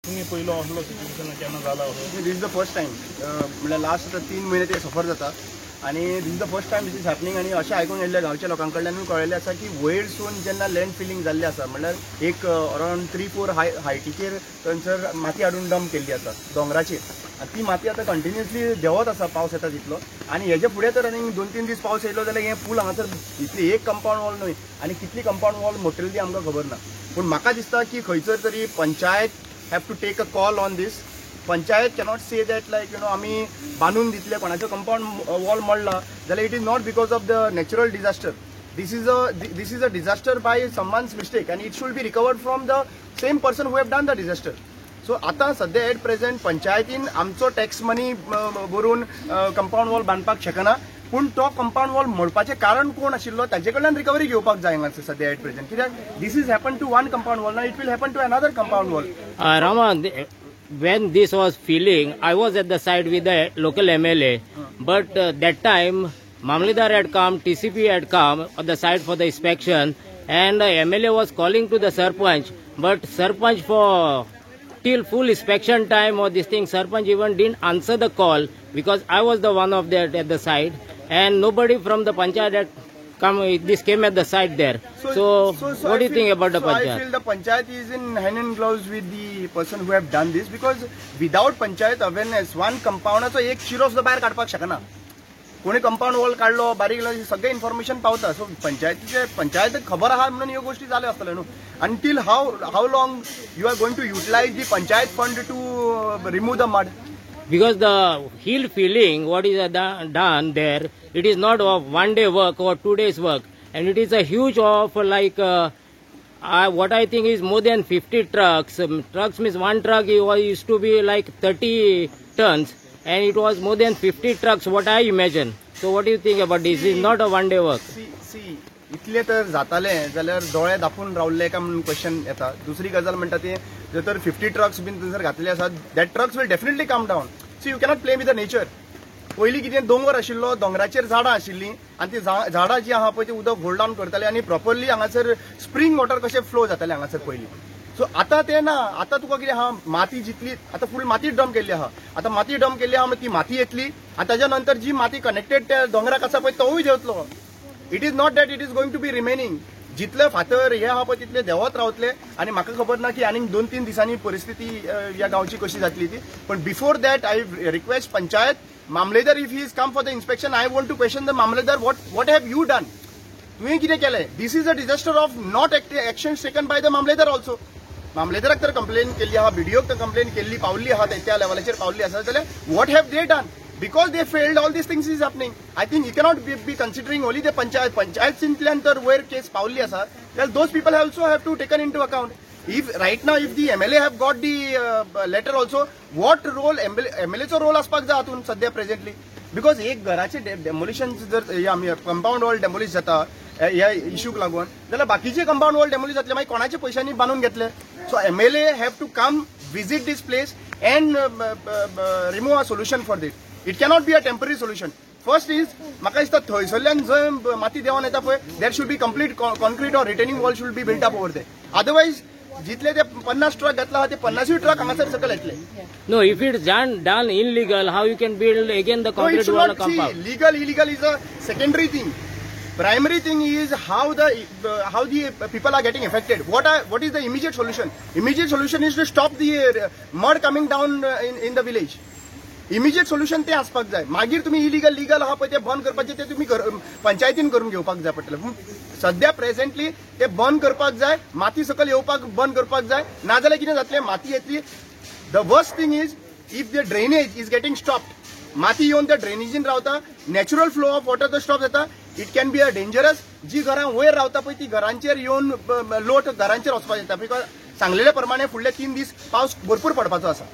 तुम्ही पहिलो असलो सिच्युएशन केन्ना जाला this is the first time म्हणजे लास्ट 3 महिने ते सफर जाता आणि this is the first time this is happening आणि अशें आयकून येयल्ले गांवच्या लोकांकडल्यान कळयल्लें आसा की वयरसून जेन्ना लँड फिलिंग जाल्लें आसा म्हणल्यार एक अरावंड 3-4 हायटीचेर थंयसर माती हाडून डंप केल्ली आसा दोंगराचेर आनी ती माती आतां कंटिन्युअसली देंवत आसा पावस येता तितलो आनी हेजे फुडें तर आनीक 2-3 दीस पावस येयलो जाल्यार हें पूल हांगासर इतली एक कंपाउंड वॉल न्हय आनी कितली कंपाउंड वॉल मोडटली ती आमकां खबर ना पूण म्हाका दिसता की खंयसर तरी panchayat have to take a call on this. Panchayat cannot say that like आम्ही बांधून दितले कोणाचो कंपाउंड वॉल मोडला जाल्यार it is not because of the natural disaster. This is a disaster by someone's mistake and it should be recovered from the same person who have done the disaster. So आता सध्या at present पंचायतीन आमचो tax मनी भरून compound wall बांदपाक शकना पूण तो compound wall मोडपाचें कारण कोण आशिल्लो ताचे कडल्यान रिकवरी घेवपाक जाय हांगासर सध्या एट प्रेझेंट कित्याक this is happen to one compound wall ना it will happen to another compound wall. Rama, when this was filling, I was at the site with the local MLA, but that time Mamladar had come, TCP had come on the site for the inspection, and the MLA was calling to the Sarpanch, but Sarpanch for till full inspection time or this thing, Sarpanch even didn't answer the call because I was the one of that at the site, and nobody from the Panchayat had come. This came at the site there. So what do you think about the Panchayat? I feel the Panchayat is in hand in gloves with the person who have done this because without Panchayat awareness, one compound एक शिरो सुद्धा बाहेर काढपाक शकना. कोणी compound wall काढलो बारीक सगळे information पावता. सो पंचायत खबर आहा म्हणून ह्यो गोष्टी जाल्यो आसतल्यो न्हू. Until how long you are going to utilize the panchayat fund to remove the mud. Because the hill filling, what is done there, it is not of 1 day work or 2 days work, and it is a huge of like what I think is more than 50 trucks. Trucks means one truck used to be like 30 tons, and it was more than 50 trucks. What I imagine. So what do you think about this? It is not a 1 day work. See, इतले तर जाताले जाल्यार दोळे दापून रावले काय म्हणून question येता. दुसरी गजाल म्हणटा ती जर तर 50 ट्रक्स बीन थंयसर घातले आसात that trucks will definitely come down. See you cannot play with the nature. पयलीं कितें दोंगर आशिल्लो दोंगराचेर झाडां आशिल्लीं आनी ती झाडां जी आहा पळय ती उदक होल्ड डावन करताले आनी प्रॉपरली हांगासर स्प्रिंग वॉटर कशें फ्लो जातालें हांगासर पयलीं. सो आतां तें ना. आतां तुका कितें आहा माती जितली आतां फूल माती डंप केल्ली आहा. आतां माती डंप केल्ली आहा ती माती येतली आनी ताच्या नंतर जी माती कनेक्टेड त्या दोंगराक आसा पळय तोवूय देंवतलो. It is not that it is going to be remaining. जितले फातर हे आहा पळय तितले देंवत रावतले आनी म्हाका खबर ना की आनीक 2-3 दिसांनी परिस्थिती ह्या गांवची कशी जातली ती. पण before that I request panchayat mamlatdar if he is come for the inspection I want to question the mamlatdar what have you done. तुवें कितें केलें. This is a disaster of not action taken by the mamlatdar also. मामलेदाराक तर complain केल्ली आहा बीडीओक तर complain केल्ली पावल्ली आहा त्या लेवलाचेर पावल्ली आसा जाल्यार what have they done. Because they failed, all these things is happening. I think you cannot be considering only the panchayat चिंतल्यान तर where case पावल्ली आसा well those people also have to taken into account. If right now if the MLA have got the letter also, what role MLA चो role आसपाक जाय हातून सध्या presently. Because एक घराचे demolition जर कंपाउंड वॉल डेमोलिश जाता ह्या इश्यूक लागून जाल्यार बाकीचे कंपाउंड वॉल डेमोलिश जातले मागीर कोणाच्या पयशांनी बांदून घेतले. So MLA have to come visit this place and remove a solution for that. It cannot be a temporary solution. First is, म्हाका दिसता थंयसरल्यान जंय माती देंवन येता पळय देर should be complete concrete or retaining wall should be built up over they. Otherwise जितले ते 50 truck घातला आहा ते 50 ट्रक हांगासर सकयल येतले. No, if it's done illegal, how you can build again the concrete wall compound? Legal, illegal is a secondary thing. Primary thing is how the people are getting affected. What is the immediate solution? Immediate solution is to stop the mud coming down in the village. Immediate solution ते आसपाक जाय. मागीर तुम्ही illegal legal आहा पळय ते बंद करपाचे ते तुम्ही पंचायतीन करून घेवपाक जाय पडटलें. सध्या प्रेझेंटली ते बंद करपाक जाय. माती सकयल येवपाक बंद करपाक जाय. नाजाल्यार कितें जातलें माती येतली. The worst thing is if the drainage is getting stopped. माती येवन त्या ड्रेनेजीन रावता नॅचरल फ्लो ऑफ वॉटर तो स्टॉप जाता. It can be a dangerous. जी घरां वयर रावता पळय ती घरांचेर येवन लोट घरांचेर वचपाक येता. बिकॉज सांगलेल्या प्रमाणे फुडले 3 दीस पावस भरपूर पडपाचो आसा.